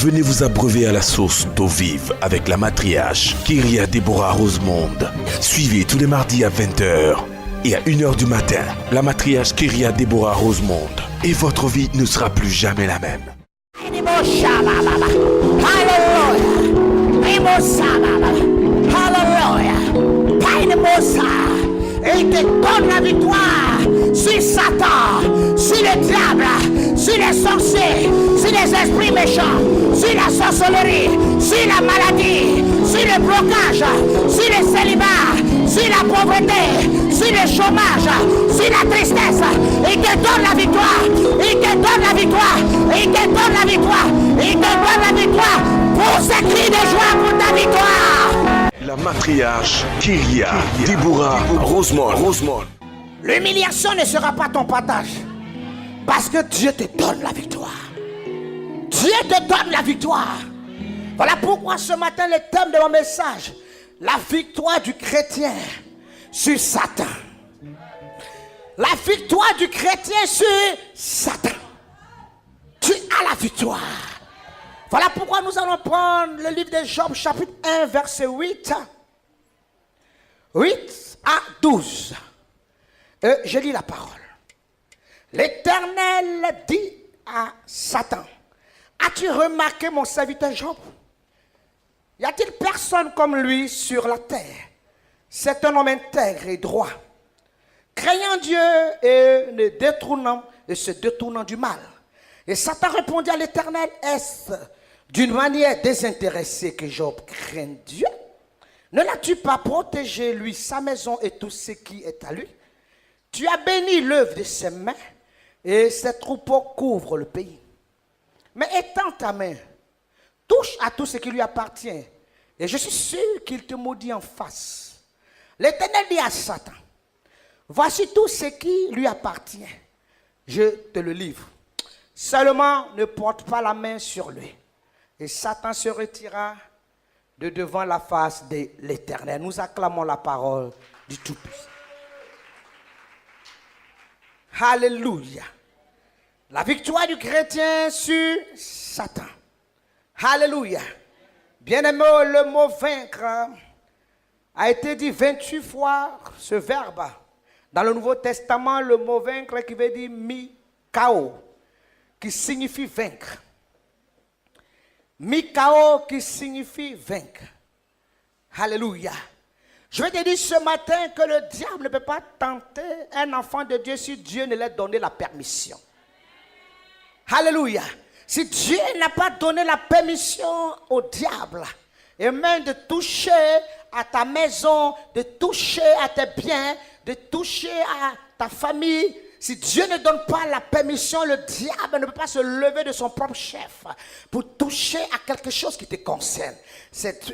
Venez vous abreuver à la source d'eau vive avec la matriarche Kyria Deborah Rosemonde. Suivez tous les mardis à 20h et à 1h du matin la matriarche Kyria Deborah Rosemonde. Et votre vie ne sera plus jamais la même. Et il te donne la victoire sur Satan, sur le diable, sur les sorciers, sur les esprits méchants, sur la sorcellerie, sur la maladie, sur le blocage, sur le célibat, sur la pauvreté, sur le chômage, sur la tristesse. Il te donne la victoire, il te donne la victoire, il te donne la victoire, il te donne la victoire pour ce cri de joie pour ta victoire. La matriarche Kyria Deborah Rosemonde. L'humiliation ne sera pas ton partage. Parce que Dieu te donne la victoire. Dieu te donne la victoire. Voilà pourquoi ce matin le thème de mon message, la victoire du chrétien sur Satan. La victoire du chrétien sur Satan. Tu as la victoire. Voilà pourquoi nous allons prendre le livre de Job, chapitre 1, verset 8 à 12. Je lis la parole. L'Éternel dit à Satan, as-tu remarqué mon serviteur Job? Y a-t-il personne comme lui sur la terre? C'est un homme intègre et droit, craignant Dieu et se détournant du mal. Et Satan répondit à l'Éternel, est-ce d'une manière désintéressée que Job craint Dieu? Ne l'as-tu pas protégé, lui, sa maison et tout ce qui est à lui? Tu as béni l'œuvre de ses mains et ses troupeaux couvrent le pays. Mais étends ta main, touche à tout ce qui lui appartient et je suis sûr qu'il te maudit en face. L'Éternel dit à Satan, voici tout ce qui lui appartient, je te le livre. Seulement ne porte pas la main sur lui. Et Satan se retira de devant la face de l'Éternel. Nous acclamons la parole du Tout-Puissant. Alléluia. La victoire du chrétien sur Satan. Alléluia. Bien-aimé, le mot vaincre a été dit 28 fois, ce verbe. Dans le Nouveau Testament, le mot vaincre qui veut dire mikao, qui signifie vaincre. Mikao qui signifie vaincre. Alléluia. Je vais te dire ce matin que le diable ne peut pas tenter un enfant de Dieu si Dieu ne lui a donné la permission. Alléluia. Si Dieu n'a pas donné la permission au diable, et même de toucher à ta maison, de toucher à tes biens, de toucher à ta famille, si Dieu ne donne pas la permission, le diable ne peut pas se lever de son propre chef pour toucher à quelque chose qui te concerne.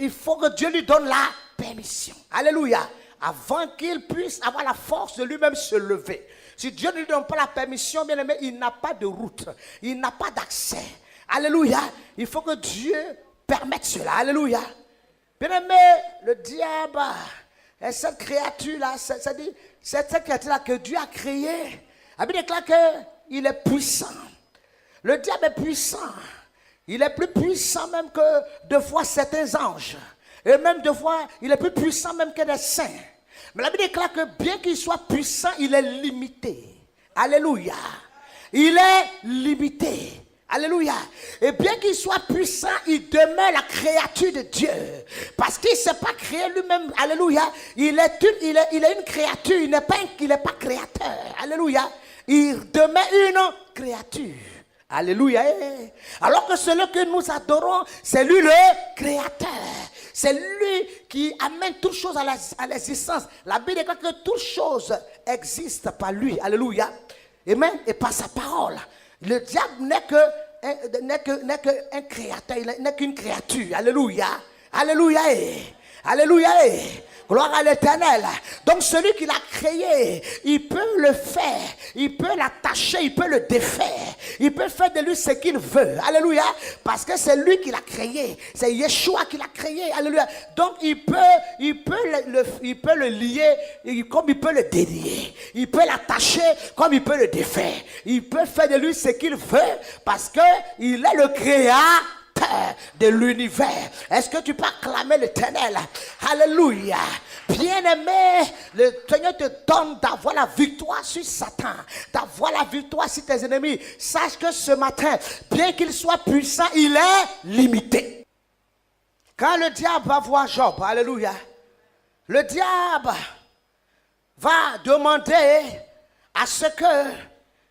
Il faut que Dieu lui donne la permission. Alléluia. Avant qu'il puisse avoir la force de lui-même se lever. Si Dieu ne lui donne pas la permission, bien aimé, il n'a pas de route. Il n'a pas d'accès. Alléluia. Il faut que Dieu permette cela. Alléluia. Bien aimé, le diable est cette créature-là, c'est cette créature-là que Dieu a créée. La Bible déclare qu'il est puissant. Le diable est puissant. Il est plus puissant même que deux fois certains anges. Et même deux fois, il est plus puissant même que des saints. Mais la Bible déclare que bien qu'il soit puissant, il est limité. Alléluia. Il est limité. Alléluia. Et bien qu'il soit puissant, il demeure la créature de Dieu. Parce qu'il ne s'est pas créé lui-même. Alléluia. Il est une créature. Il n'est pas créateur. Alléluia. Il demeure une créature. Alléluia. Alors que celui que nous adorons, c'est lui le créateur. C'est lui qui amène toutes choses à l'existence. La Bible dit que toutes choses existent par lui. Alléluia. Amen. Et par sa parole. Le diable n'est qu'un créateur. Il n'est qu'une créature. Alléluia. Alléluia. Alléluia. Gloire à l'Éternel. Donc celui qui l'a créé, il peut le faire, il peut l'attacher, il peut le défaire, il peut faire de lui ce qu'il veut. Alléluia. Parce que c'est lui qui l'a créé. C'est Yeshua qui l'a créé. Alléluia. Donc il peut le lier comme il peut le délier. Il peut l'attacher comme il peut le défaire. Il peut faire de lui ce qu'il veut parce qu'il est le créateur. créateur de l'univers. Est-ce que tu peux acclamer l'Éternel? Alléluia. Bien-aimé, le Seigneur te donne d'avoir la victoire sur Satan, d'avoir la victoire sur tes ennemis. Sache que ce matin, bien qu'il soit puissant, il est limité. Quand le diable va voir Job, alléluia, le diable va demander à ce que,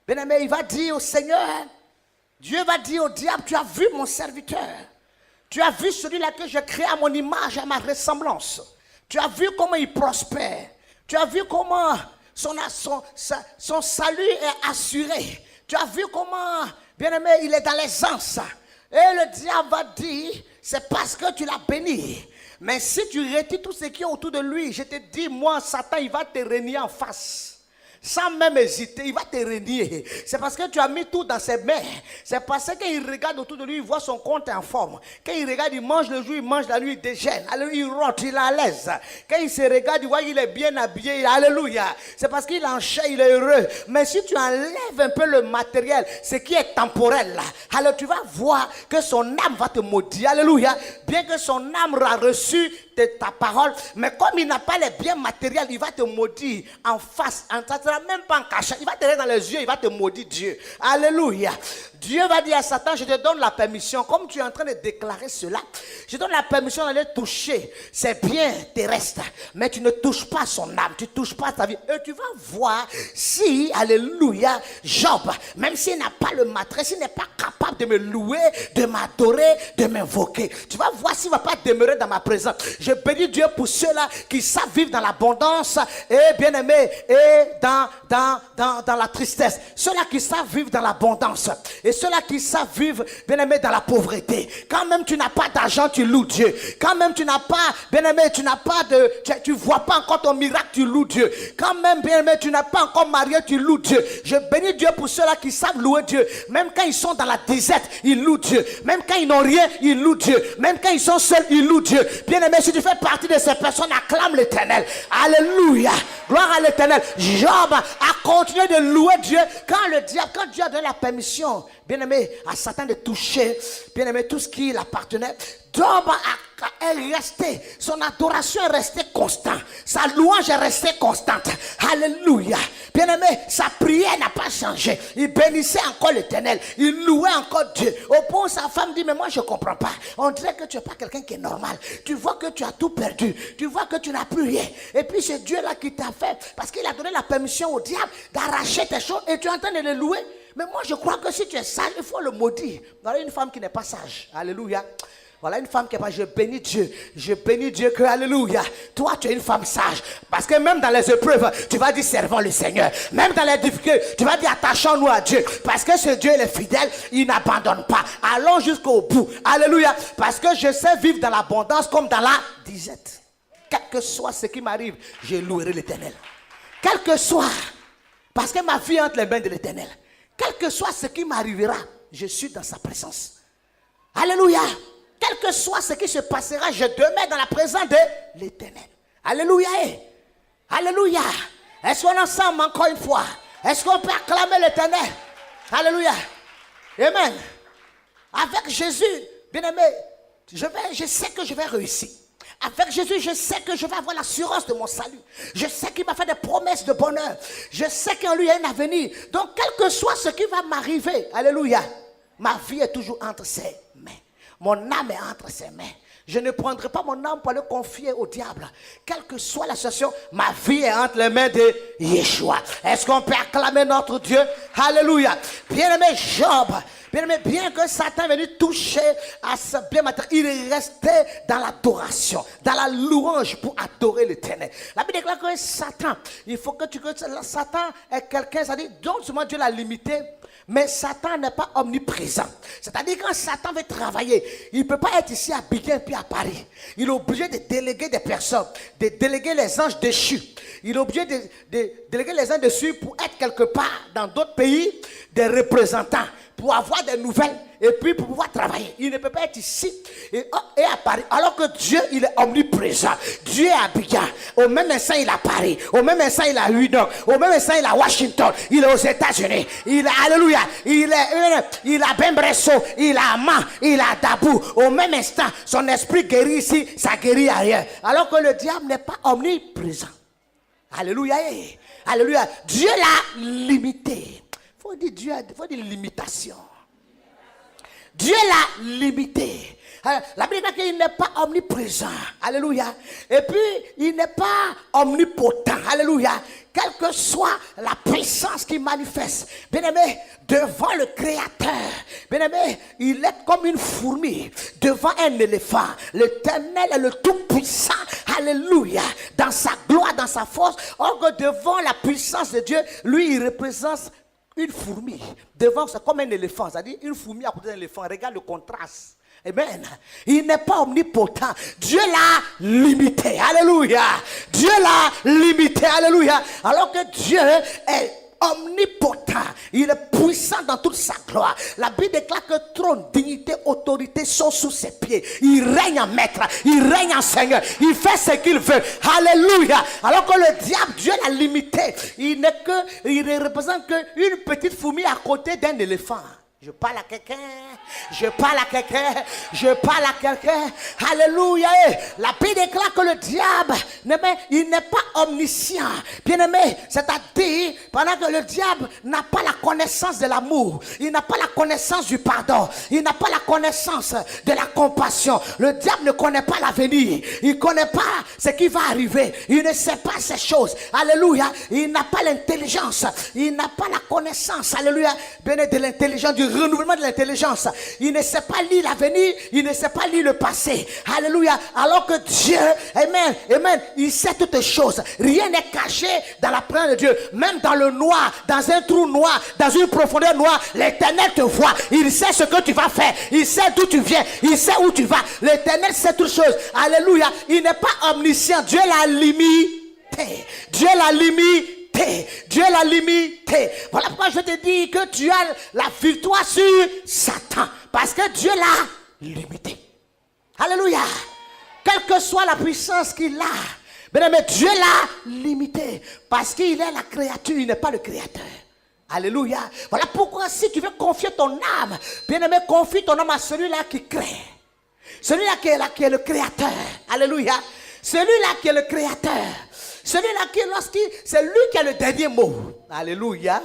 bien-aimé, il va dire au Seigneur, Dieu va dire au diable, tu as vu mon serviteur, tu as vu celui-là que j'ai créé à mon image, à ma ressemblance. Tu as vu comment il prospère. Tu as vu comment son salut est assuré. Tu as vu comment, bien-aimé, il est dans l'aisance. Et le diable va dire, c'est parce que tu l'as béni. Mais si tu retires tout ce qui est autour de lui, je te dis, moi, Satan, il va te renier en face. Sans même hésiter, il va te renier. C'est parce que tu as mis tout dans ses mains. C'est parce qu'il regarde autour de lui, il voit son compte en forme. Quand il regarde, il mange le jour, il mange la nuit, il déjeune. Alors il rote, il est à l'aise. Quand il se regarde, il voit qu'il est bien habillé. Alléluia. C'est parce qu'il enchaîne, il est heureux. Mais si tu enlèves un peu le matériel, ce qui est temporel là, alors tu vas voir que son âme va te maudire. Alléluia. Bien que son âme a reçu de ta parole, mais comme il n'a pas les biens matériels, il va te maudire en face, ça ne sera même pas en cachant, il va te regarder dans les yeux, il va te maudire Dieu. Alléluia. Dieu va dire à Satan, je te donne la permission, comme tu es en train de déclarer cela, je donne la permission d'aller toucher ses biens terrestres, mais tu ne touches pas son âme, tu ne touches pas sa vie, et tu vas voir si, alléluia, Job, même s'il n'a pas le matériel, s'il n'est pas capable de me louer, de m'adorer, de m'invoquer, tu vas voir s'il ne va pas demeurer dans ma présence. Je bénis Dieu pour ceux-là qui savent vivre dans l'abondance et bien aimé et dans la tristesse. Ceux-là qui savent vivre dans l'abondance et ceux-là qui savent vivre bien aimé dans la pauvreté. Quand même tu n'as pas d'argent, tu loues Dieu. Quand même tu n'as pas, bien aimé, tu n'as pas de, tu vois pas encore ton miracle, tu loues Dieu. Quand même bien aimé, tu n'as pas encore marié, tu loues Dieu. Je bénis Dieu pour ceux-là qui savent louer Dieu. Même quand ils sont dans la disette, ils louent Dieu. Même quand ils n'ont rien, ils louent Dieu. Même quand ils sont seuls, ils louent Dieu. Bien aimé, si tu fais partie de ces personnes, acclame l'Éternel. Alléluia. Gloire à l'Éternel. Job a continué de louer Dieu quand Dieu a donné la permission, bien aimé, à Satan de toucher, bien aimé, tout ce qui l'appartenait. Job est resté, son adoration est restée constante, sa louange est restée constante. Alléluia. Bien aimé, sa prière n'a pas changé. Il bénissait encore l'Éternel, il louait encore Dieu. Au point où sa femme dit, mais moi je ne comprends pas. On dirait que tu n'es pas quelqu'un qui est normal. Tu vois que tu as tout perdu, tu vois que tu n'as plus rien. Et puis c'est Dieu là qui t'a fait, parce qu'il a donné la permission au diable d'arracher tes choses et tu es en train de les louer. Mais moi je crois que si tu es sage, il faut le maudire. Voilà une femme qui n'est pas sage. Alléluia. Voilà une femme qui est pas, je bénis Dieu que alléluia, toi tu es une femme sage, parce que même dans les épreuves, tu vas dire servons le Seigneur, même dans les difficultés, tu vas dire attachons-nous à Dieu, parce que ce Dieu il est fidèle, il n'abandonne pas, allons jusqu'au bout, alléluia, parce que je sais vivre dans l'abondance comme dans la disette, quel que soit ce qui m'arrive, je louerai l'Éternel, quel que soit, parce que ma vie est entre les mains de l'Éternel, quel que soit ce qui m'arrivera, je suis dans sa présence, alléluia. Quel que soit ce qui se passera, je demeure dans la présence de l'Éternel. Alléluia. Alléluia. Est-ce qu'on est ensemble encore une fois? Est-ce qu'on peut acclamer l'Éternel? Alléluia. Amen. Avec Jésus, bien aimé, je sais que je vais réussir. Avec Jésus, je sais que je vais avoir l'assurance de mon salut. Je sais qu'il m'a fait des promesses de bonheur. Je sais qu'en lui il y a un avenir. Donc, quel que soit ce qui va m'arriver, alléluia, ma vie est toujours entre ses mains. Mon âme est entre ses mains. Je ne prendrai pas mon âme pour le confier au diable. Quelle que soit la situation, ma vie est entre les mains de Yeshua. Est-ce qu'on peut acclamer notre Dieu? Alléluia. Bien-aimé Job, bien-aimé, bien que Satan est venu toucher à ce bien matériel, il est resté dans l'adoration, dans la louange pour adorer l'Éternel. La Bible déclare que Satan, il faut que Satan est quelqu'un, c'est-à-dire, non seulement Dieu l'a limité, mais Satan n'est pas omniprésent. C'est-à-dire quand Satan veut travailler, il ne peut pas être ici à Biguin puis à Paris. Il est obligé de déléguer des personnes, de déléguer les anges déchus. Il est obligé de déléguer les anges déchus pour être quelque part dans d'autres pays des représentants, pour avoir des nouvelles et puis pour pouvoir travailler. Il ne peut pas être ici et à Paris. Alors que Dieu, il est omniprésent. Dieu est à Abidjan. Au même instant, il est à Paris. Au même instant, il est à New York. Au même instant, il est à Washington. Il est aux États-Unis. Il est, alléluia, il est à Bembresso. Il est à Man. Il est à Dabou. Au même instant, son esprit guérit ici, ça guérit ailleurs. Alors que le diable n'est pas omniprésent. Alléluia. Alléluia. Dieu l'a limité. Il faut dire Dieu, faut dire limitation. Dieu l'a limité. La Bible dit qu'il n'est pas omniprésent. Alléluia. Et puis, il n'est pas omnipotent. Alléluia. Quelle que soit la puissance qu'il manifeste. Bien-aimé, devant le Créateur. Bien-aimé, il est comme une fourmi devant un éléphant. L'Éternel est le Tout-Puissant. Alléluia. Dans sa gloire, dans sa force. Or que devant la puissance de Dieu, lui, il représente une fourmi. Devant, c'est comme un éléphant. C'est-à-dire une fourmi à côté d'un éléphant. Regarde le contraste. Amen. Il n'est pas omnipotent. Dieu l'a limité. Alléluia. Dieu l'a limité. Alléluia. Alors que Dieu est omnipotent. Il est puissant dans toute sa gloire. La Bible déclare que trône, dignité, autorité sont sous ses pieds. Il règne en maître. Il règne en Seigneur. Il fait ce qu'il veut. Alléluia. Alors que le diable, Dieu l'a limité. Il ne représente qu'une petite fourmi à côté d'un éléphant. Je parle à quelqu'un. Je parle à quelqu'un. Je parle à quelqu'un. Alléluia. La Bible déclare que le diable, il n'est pas omniscient. Bien-aimé, c'est-à-dire, pendant que le diable n'a pas la connaissance de l'amour, il n'a pas la connaissance du pardon, il n'a pas la connaissance de la compassion. Le diable ne connaît pas l'avenir. Il ne connaît pas ce qui va arriver. Il ne sait pas ces choses. Alléluia. Il n'a pas l'intelligence. Il n'a pas la connaissance. Alléluia. Bien de l'intelligence, du renouvellement de l'intelligence. Il ne sait pas lire l'avenir, il ne sait pas lire le passé. Alléluia. Alors que Dieu, amen, amen, il sait toutes les choses. Rien n'est caché dans la présence de Dieu. Même dans le noir, dans un trou noir, dans une profondeur noire, l'Éternel te voit. Il sait ce que tu vas faire. Il sait d'où tu viens. Il sait où tu vas. L'Éternel sait toutes choses. Alléluia. Il n'est pas omniscient. Dieu l'a limité. Dieu l'a limité. Dieu l'a limité. Voilà pourquoi je te dis que tu as la victoire sur Satan. Parce que Dieu l'a limité. Alléluia. Quelle que soit la puissance qu'il a, bien-aimé, Dieu l'a limité. Parce qu'il est la créature, il n'est pas le créateur. Alléluia. Voilà pourquoi si tu veux confier ton âme, bien-aimé, confie ton âme à celui-là qui crée. Celui-là qui est le créateur. Alléluia. Celui-là qui est le créateur. Celui-là c'est lui qui a le dernier mot. Alléluia.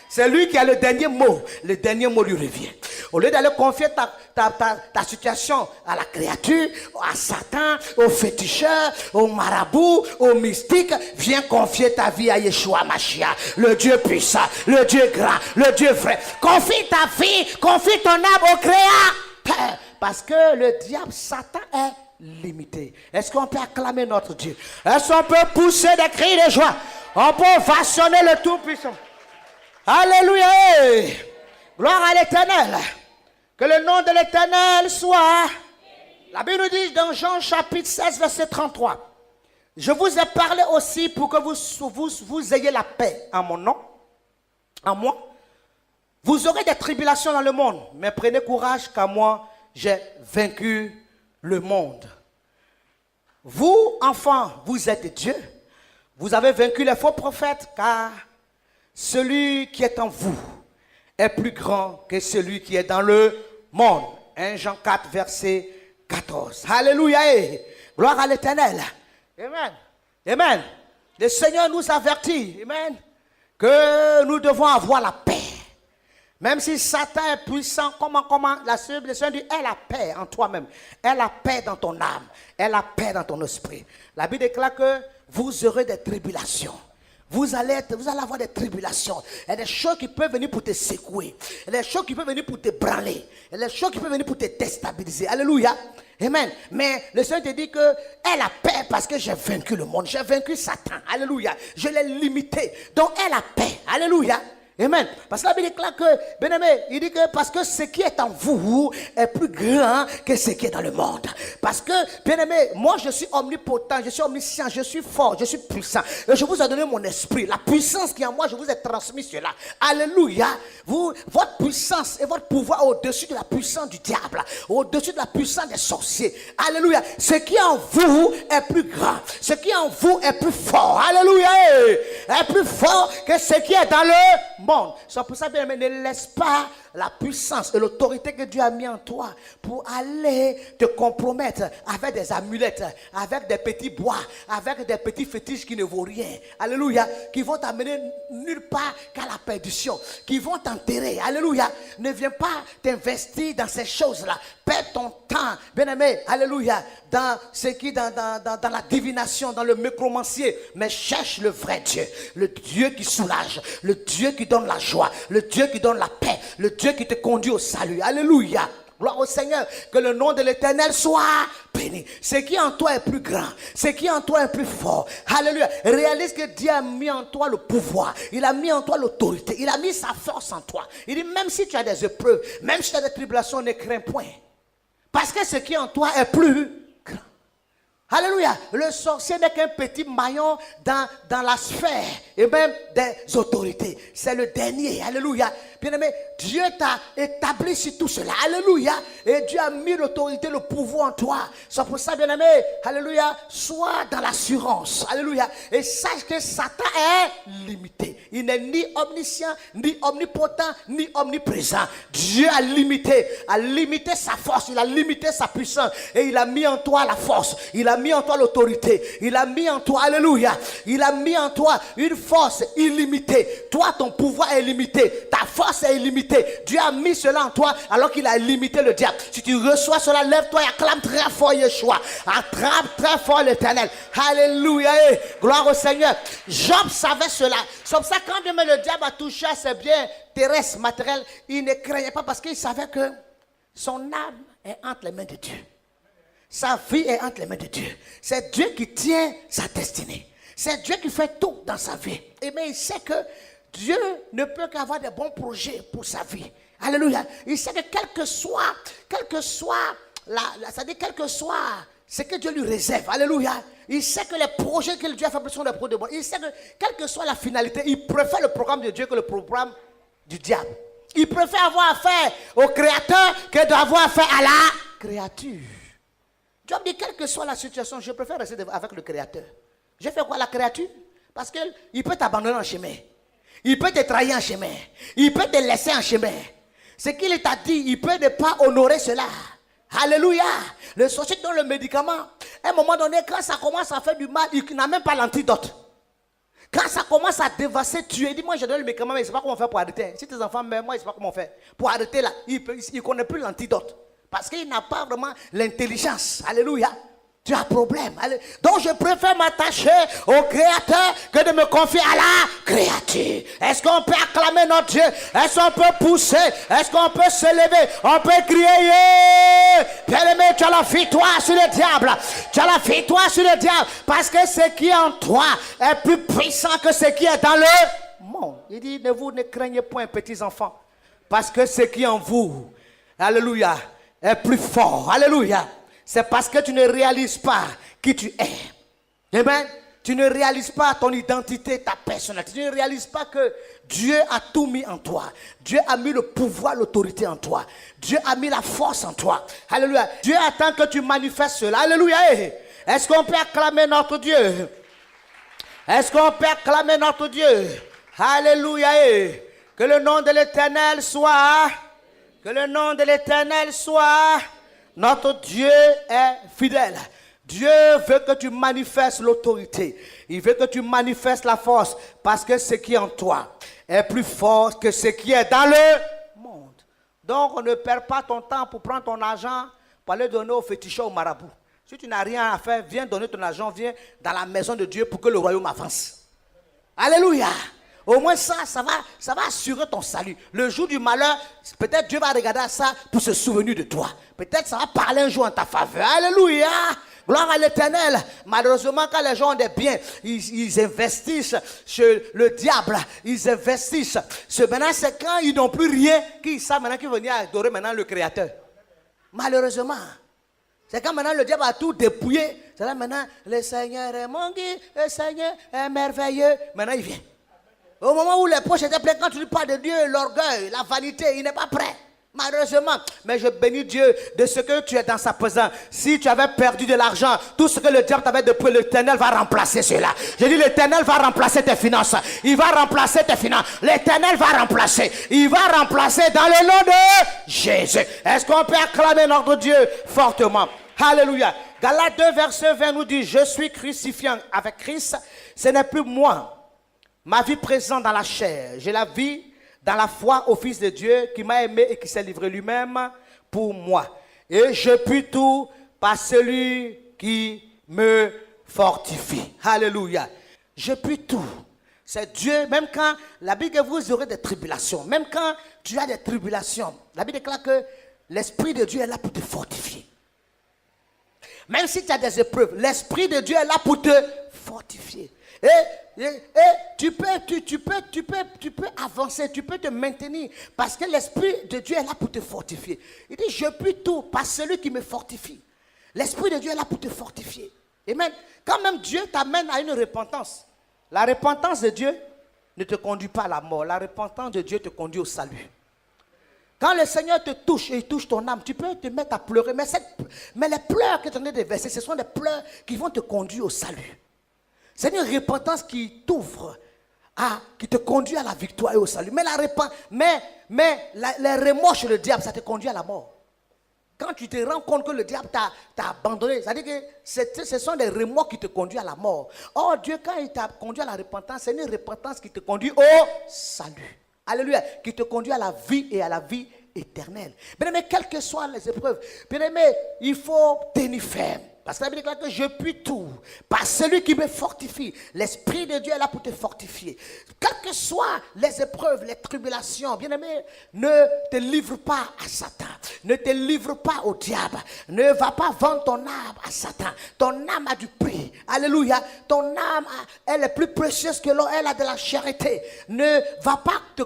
C'est lui qui a le dernier mot. Le dernier mot lui revient. Au lieu d'aller confier ta situation à la créature, à Satan, au féticheur, au marabout, au mystique, viens confier ta vie à Yeshua Mashiach, le Dieu puissant, le Dieu grand, le Dieu vrai. Confie ta vie, confie ton âme au Créateur. Parce que le diable, Satan est limité. Est-ce qu'on peut acclamer notre Dieu? Est-ce qu'on peut pousser des cris de joie? On peut ovationner le Tout-Puissant. Alléluia. Gloire à l'Éternel. Que le nom de l'Éternel soit. La Bible nous dit dans Jean chapitre 16 verset 33. Je vous ai parlé aussi pour que vous ayez la paix en mon nom. En moi. Vous aurez des tribulations dans le monde. Mais prenez courage car moi j'ai vaincu le monde. Vous, enfants, vous êtes Dieu. Vous avez vaincu les faux prophètes, car celui qui est en vous est plus grand que celui qui est dans le monde. 1 Jean 4, verset 14. Alléluia. Gloire à l'Éternel. Amen. Amen. Le Seigneur nous avertit, amen, que nous devons avoir la paix. Même si Satan est puissant, comment le Seigneur dit, aie la paix en toi-même. Aie la paix dans ton âme. Aie la paix dans ton esprit. La Bible déclare que vous aurez des tribulations. Vous allez avoir des tribulations. Il y a des choses qui peuvent venir pour te secouer. Il y a des choses qui peuvent venir pour te branler. Il y a des choses qui peuvent venir pour te déstabiliser. Alléluia. Amen. Mais le Seigneur te dit que aie la paix parce que j'ai vaincu le monde. J'ai vaincu Satan. Alléluia. Je l'ai limité. Donc aie la paix. Alléluia. Amen. Parce que la Bible déclare que, bien aimé, il dit que parce que ce qui est en vous est plus grand que ce qui est dans le monde. Parce que, bien aimé, moi je suis omnipotent, je suis omniscient, je suis fort, je suis puissant. Et je vous ai donné mon esprit. La puissance qui est en moi, je vous ai transmis cela. Alléluia. Votre puissance et votre pouvoir est au-dessus de la puissance du diable, au-dessus de la puissance des sorciers. Alléluia. Ce qui est en vous est plus grand. Ce qui est en vous est plus fort. Alléluia. Est plus fort que ce qui est dans le monde. C'est pour ça, bien aimé, ne laisse pas la puissance et l'autorité que Dieu a mis en toi pour aller te compromettre avec des amulettes, avec des petits bois, avec des petits fétiches qui ne vaut rien. Alléluia. Qui vont t'amener nulle part qu'à la perdition. Qui vont t'enterrer. Alléluia. Ne viens pas t'investir dans ces choses-là. Perds ton temps, bien aimé. Alléluia. Dans ce qui, dans la divination, dans le nécromancier. Mais cherche le vrai Dieu. Le Dieu qui soulage. Le Dieu qui donne la joie. Le Dieu qui donne la paix. Le Dieu qui te conduit au salut. Alléluia. Gloire au Seigneur. Que le nom de l'Éternel soit béni. Ce qui en toi est plus grand. Ce qui en toi est plus fort. Alléluia. Réalise que Dieu a mis en toi le pouvoir. Il a mis en toi l'autorité. Il a mis sa force en toi. Il dit même si tu as des épreuves, même si tu as des tribulations, ne crains point. Parce que ce qui en toi est plus grand. Alléluia. Le sorcier n'est qu'un petit maillon dans la sphère et même des autorités. C'est le dernier. Alléluia. Bien-aimé, Dieu t'a établi sur tout cela. Alléluia. Et Dieu a mis l'autorité, le pouvoir en toi. C'est pour ça, bien-aimé, alléluia, sois dans l'assurance. Alléluia. Et sache que Satan est limité. Il n'est ni omniscient, ni omnipotent, ni omniprésent. Dieu a limité sa force. Il a limité sa puissance. Et il a mis en toi la force. Il a mis en toi l'autorité. Il a mis en toi, alléluia. Il a mis en toi une force illimitée. Toi, ton pouvoir est limité. Ta force est illimitée. Dieu a mis cela en toi alors qu'il a limité le diable. Si tu reçois cela, lève-toi et acclame très fort Yeshua. Attrape très fort l'Éternel. Alléluia. Gloire au Seigneur. Job savait cela. C'est pour ça quand même le diable a touché à ses biens terrestres, matériels, il ne craignait pas parce qu'il savait que son âme est entre les mains de Dieu. Sa vie est entre les mains de Dieu. C'est Dieu qui tient sa destinée. C'est Dieu qui fait tout dans sa vie. Et mais il sait que Dieu ne peut qu'avoir des bons projets pour sa vie. Alléluia. Il sait que quel que soit ce que Dieu lui réserve. Alléluia. Il sait que les projets que Dieu a fait sont des projets de bon. Il sait que quelle que soit la finalité, il préfère le programme de Dieu que le programme du diable. Il préfère avoir affaire au Créateur que d'avoir affaire à la créature. Dieu dit, quelle que soit la situation, je préfère rester avec le Créateur. Je fais quoi la créature? Parce qu'il peut t'abandonner en chemin. Il peut te trahir en chemin. Il peut te laisser en chemin. Ce qu'il t'a dit, il peut ne pas honorer cela. Alléluia. Le sorcier donne le médicament. À un moment donné, quand ça commence à faire du mal, il n'a même pas l'antidote. Quand ça commence à dévasser, tuer, il dit, moi je donne le médicament, mais il ne sait pas comment faire pour arrêter. Si tes enfants meurent, moi il ne sait pas comment faire. Pour arrêter là, il ne connaît plus l'antidote. Parce qu'il n'a pas vraiment l'intelligence. Alléluia. Tu as un problème. Donc je préfère m'attacher au Créateur que de me confier à la créature. Est-ce qu'on peut acclamer notre Dieu? Est-ce qu'on peut pousser? Est-ce qu'on peut se lever? On peut crier, yeah! Bien-aimé, tu as la victoire sur le diable. Tu as la victoire sur le diable. Parce que ce qui est en toi est plus puissant que ce qui est dans le monde. Il dit, ne craignez point, petits enfants. Parce que ce qui est en vous, alléluia, est plus fort. Alléluia. C'est parce que tu ne réalises pas qui tu es. Amen. Tu ne réalises pas ton identité, ta personnalité. Tu ne réalises pas que Dieu a tout mis en toi. Dieu a mis le pouvoir, l'autorité en toi. Dieu a mis la force en toi. Alléluia. Dieu attend que tu manifestes cela. Alléluia. Est-ce qu'on peut acclamer notre Dieu? Est-ce qu'on peut acclamer notre Dieu? Alléluia. Que le nom de l'Éternel soit. Que le nom de l'Éternel soit. Notre Dieu est fidèle. Dieu veut que tu manifestes l'autorité. Il veut que tu manifestes la force. Parce que ce qui est en toi est plus fort que ce qui est dans le monde. Donc on ne perd pas ton temps pour prendre ton argent pour aller donner au féticheur, au marabout. Si tu n'as rien à faire, viens donner ton argent, viens dans la maison de Dieu pour que le royaume avance. Alléluia. Au moins ça va assurer ton salut. Le jour du malheur, peut-être Dieu va regarder ça pour se souvenir de toi. Peut-être ça va parler un jour en ta faveur. Alléluia. Gloire à l'Éternel. Malheureusement, quand les gens ont des biens, ils investissent chez le diable. Ils investissent. Maintenant, c'est quand ils n'ont plus rien qu'ils savent maintenant qu'ils vont venir adorer maintenant le Créateur. Malheureusement. C'est quand maintenant le diable a tout dépouillé. C'est là maintenant, le Seigneur est mon guide, le Seigneur est merveilleux. Maintenant, il vient. Au moment où les poches étaient pleines, quand tu lui parles de Dieu, l'orgueil, la vanité, il n'est pas prêt. Malheureusement, mais je bénis Dieu de ce que tu es dans sa présence. Si tu avais perdu de l'argent, tout ce que le diable t'avait depuis, l'Éternel va remplacer cela. Je dis, l'Éternel va remplacer tes finances. Il va remplacer tes finances. L'Éternel va remplacer. Il va remplacer dans le nom de Jésus. Est-ce qu'on peut acclamer notre Dieu fortement? Alléluia. Galates 2, verset 20 nous dit, je suis crucifié avec Christ. Ce n'est plus moi. Ma vie présente dans la chair. J'ai la vie dans la foi au Fils de Dieu qui m'a aimé et qui s'est livré lui-même pour moi. Et je puis tout par celui qui me fortifie. Alléluia. Je puis tout. C'est Dieu, même quand la Bible dit que vous aurez des tribulations, même quand tu as des tribulations, la Bible déclare que l'Esprit de Dieu est là pour te fortifier. Même si tu as des épreuves, l'Esprit de Dieu est là pour te fortifier. Et tu peux avancer, tu peux te maintenir. Parce que l'Esprit de Dieu est là pour te fortifier. Il dit, je puis tout par celui qui me fortifie. L'Esprit de Dieu est là pour te fortifier. Amen. Quand même Dieu t'amène à une repentance. La repentance de Dieu ne te conduit pas à la mort. La repentance de Dieu te conduit au salut. Quand le Seigneur te touche et il touche ton âme, tu peux te mettre à pleurer. Mais les pleurs que tu en as déversés, ce sont des pleurs qui vont te conduire au salut. C'est une repentance qui t'ouvre, qui te conduit à la victoire et au salut. Mais les remords chez le diable, ça te conduit à la mort. Quand tu te rends compte que le diable t'a abandonné, c'est-à-dire que ce sont des remords qui te conduisent à la mort. Or, Dieu, quand il t'a conduit à la repentance, c'est une repentance qui te conduit au salut. Alléluia. Qui te conduit à la vie et à la vie éternelle. Bien aimé, quelles que soient les épreuves, bien aimé, il faut tenir ferme. Parce que la Bible déclare que je puis tout par celui qui me fortifie. L'Esprit de Dieu est là pour te fortifier. Quelles que soient les épreuves, les tribulations, bien-aimé, ne te livre pas à Satan. Ne te livre pas au diable. Ne va pas vendre ton âme à Satan. Ton âme a du prix. Alléluia. Ton âme, elle est plus précieuse que l'or. Elle a de la charité. Ne va pas te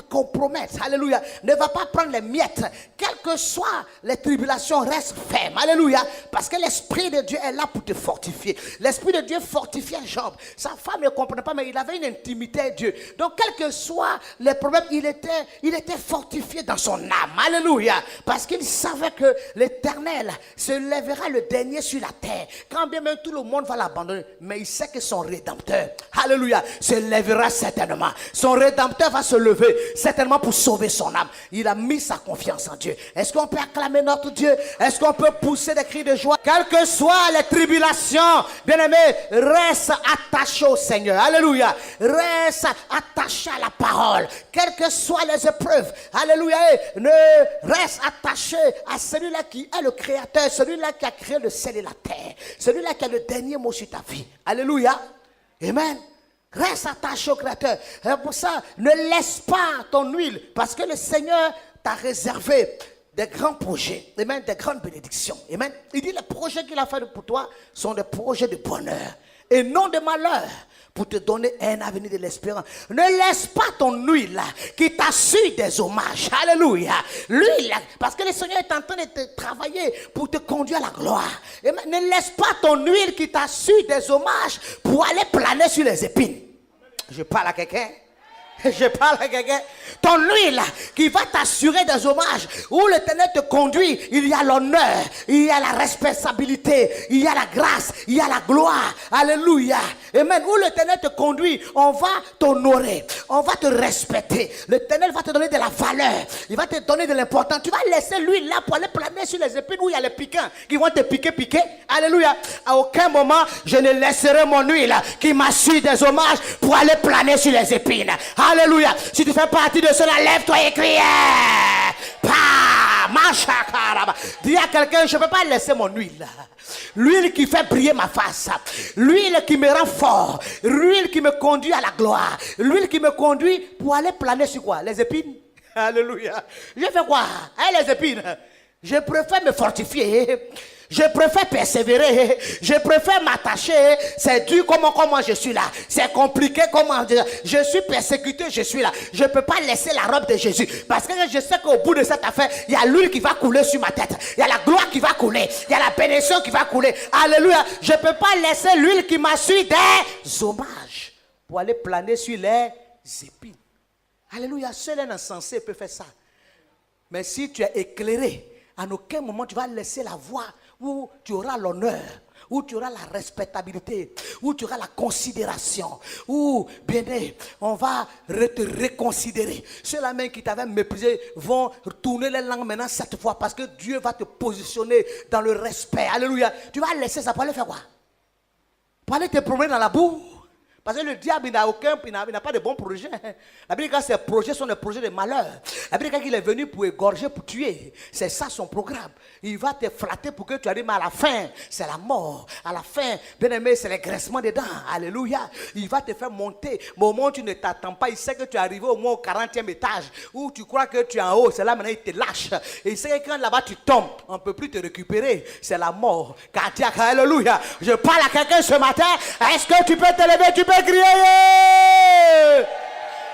compromettre. Alléluia. Ne va pas prendre les miettes. Quelles que soient les tribulations, reste ferme. Alléluia. Parce que l'Esprit de Dieu est là pour te fortifier. L'Esprit de Dieu fortifiait Job. Sa femme ne comprenait pas, mais il avait une intimité avec Dieu. Donc, quels que soient les problèmes, il était fortifié dans son âme. Alléluia. Parce qu'il savait que l'Éternel se lèvera le dernier sur la terre. Quand bien même tout le monde va l'abandonner. Mais il sait que son Rédempteur, alléluia, se lèvera certainement. Son Rédempteur va se lever certainement pour sauver son âme. Il a mis sa confiance en Dieu. Est-ce qu'on peut acclamer notre Dieu? Est-ce qu'on peut pousser des cris de joie? Quelles que soient les tribulations, bien-aimé, reste attaché au Seigneur. Alléluia. Reste attaché à la parole. Quelles que soient les épreuves, alléluia, reste attaché à celui-là qui est le Créateur, celui-là qui a créé le ciel et la terre, celui-là qui a le dernier mot sur ta vie. Alléluia. Amen. Reste attaché au Créateur. Et pour ça, ne laisse pas ton huile, parce que le Seigneur t'a réservé des grands projets, amen, des grandes bénédictions. Amen. Il dit les projets qu'il a fait pour toi sont des projets de bonheur et non de malheur, pour te donner un avenir de l'espérance. Ne laisse pas ton huile qui t'assure des hommages. Alléluia. L'huile, parce que le Seigneur est en train de te travailler pour te conduire à la gloire. Amen. Ne laisse pas ton huile qui t'assure des hommages pour aller planer sur les épines. Je parle à quelqu'un. Je parle à quelqu'un. Ton huile qui va t'assurer des hommages. Où l'Éternel te conduit, il y a l'honneur, il y a la responsabilité, il y a la grâce, il y a la gloire. Alléluia. Amen. Où l'Éternel te conduit, on va t'honorer, on va te respecter. L'Éternel va te donner de la valeur, il va te donner de l'importance. Tu vas laisser l'huile là pour aller planer sur les épines où il y a les piquants qui vont te piquer. Alléluia. À aucun moment, je ne laisserai mon huile qui m'assure des hommages pour aller planer sur les épines. Alléluia. Si tu fais partie de cela, lève-toi et crie. Dis à quelqu'un, je ne peux pas laisser mon huile. L'huile qui fait briller ma face. L'huile qui me rend fort. L'huile qui me conduit à la gloire. L'huile qui me conduit pour aller planer sur quoi? Les épines. Alléluia. Je fais quoi? Les épines. Je préfère me fortifier. Je préfère persévérer. Je préfère m'attacher. C'est dur comment je suis là. C'est compliqué comment je suis persécuté, je suis là. Je ne peux pas laisser la robe de Jésus. Parce que je sais qu'au bout de cette affaire, il y a l'huile qui va couler sur ma tête. Il y a la gloire qui va couler. Il y a la bénédiction qui va couler. Alléluia. Je ne peux pas laisser l'huile qui m'a su des hommages pour aller planer sur les épines. Alléluia. Seul un insensé peut faire ça. Mais si tu es éclairé, à aucun moment tu vas laisser la voie où tu auras l'honneur, où tu auras la respectabilité, où tu auras la considération, où, bien, on va te reconsidérer. Ceux-là même qui t'avaient méprisé vont tourner les langues maintenant cette fois parce que Dieu va te positionner dans le respect. Alléluia. Tu vas laisser ça pour aller faire quoi? Pour aller te promener dans la boue? Parce que le diable, il n'a pas de bons projets. La Bible dit que ses projets sont des projets de malheur. La Bible dit qu'il est venu pour égorger, pour tuer. C'est ça son programme. Il va te flatter pour que tu arrives à la fin. C'est la mort. À la fin, bien aimé, c'est le graissement des dents. Alléluia. Il va te faire monter. Mais au moment où tu ne t'attends pas, il sait que tu es arrivé au moins au 40e étage. Où tu crois que tu es en haut. C'est là maintenant, il te lâche. Et il sait que quand là-bas tu tombes, on ne peut plus te récupérer. C'est la mort cardiaque. Alléluia. Je parle à quelqu'un ce matin. Est-ce que tu peux te lever? Tu peux crier.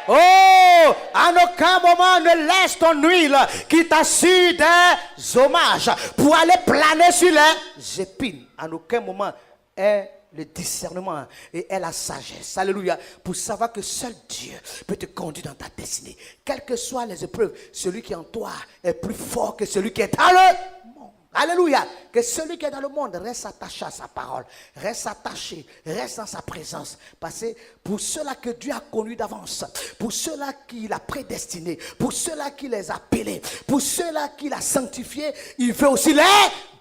Oh, à aucun moment ne laisse ton huile qui t'assure des hommages pour aller planer sur les épines. À aucun moment est le discernement et est la sagesse. Alléluia. Pour savoir que seul Dieu peut te conduire dans ta destinée. Quelles que soient les épreuves, celui qui est en toi est plus fort que celui qui est dans le monde. Alléluia. Que celui qui est dans le monde reste attaché à sa parole. Reste attaché. Reste dans sa présence. Parce que pour ceux-là que Dieu a connus d'avance. Pour ceux-là qu'il a prédestinés. Pour ceux-là qu'il les a appelés. Pour ceux-là qu'il a sanctifiés. Il veut aussi les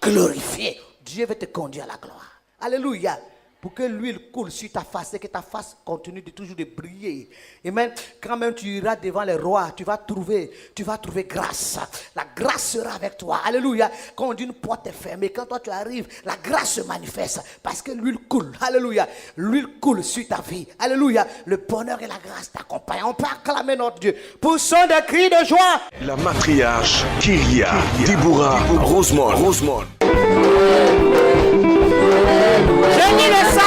glorifier. Dieu veut te conduire à la gloire. Alléluia. Pour que l'huile coule sur ta face et que ta face continue de toujours de briller. Et même quand même tu iras devant les rois, tu vas trouver grâce. La grâce sera avec toi. Alléluia. Quand on dit une porte est fermée, quand toi tu arrives, la grâce se manifeste parce que l'huile coule. Alléluia. L'huile coule sur ta vie. Alléluia. Le bonheur et la grâce t'accompagnent. On peut acclamer notre Dieu. Poussons des cris de joie. La matriarche Kyria Deborah Rosemond. Je dis le salut.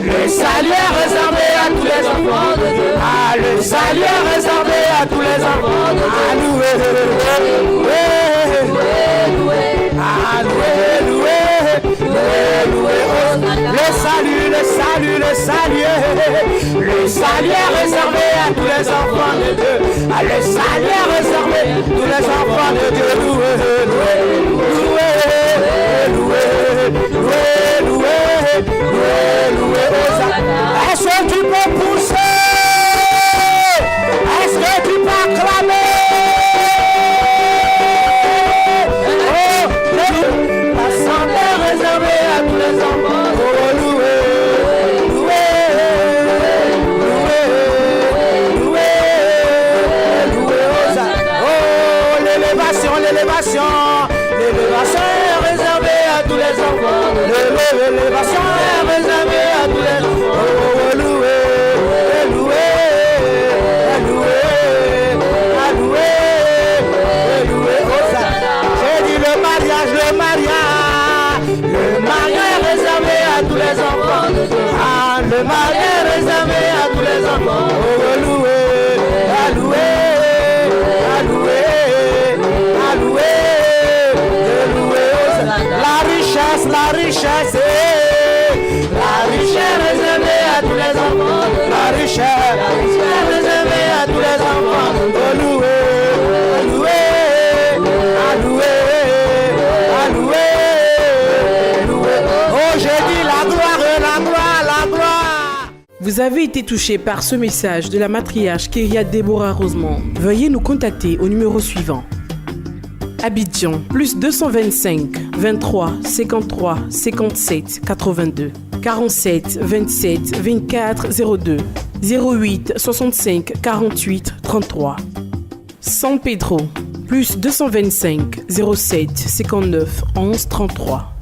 Le salut est réservé à tous les enfants de Dieu. Ah, le salut est réservé à tous les enfants de Dieu. Le salut est réservé à tous les enfants de Dieu. Ah, le salut est réservé à tous les enfants de Dieu. Est-ce que tu peux pousser? Est-ce que tu peux acclamer? Oh, la santé est réservée à tous les enfants. L'élévation est réservée à tous les enfants. L'élévation est réservée à tous les enfants. Loué. J'ai dit le mariage est réservé à tous les enfants. Ah, le mariage est réservé à tous les enfants. Loué. La richesse réservée à tous les enfants. La richesse réservée à tous les enfants. Loué. Oh, j'ai dit la gloire. Vous avez été touché par ce message de la matriarche Kyria Deborah Rosemond. Veuillez nous contacter au numéro suivant. Abidjan, plus 225 23 53 57 82 47 27 24 02 08 65 48 33. San Pedro, plus 225 07 59 11 33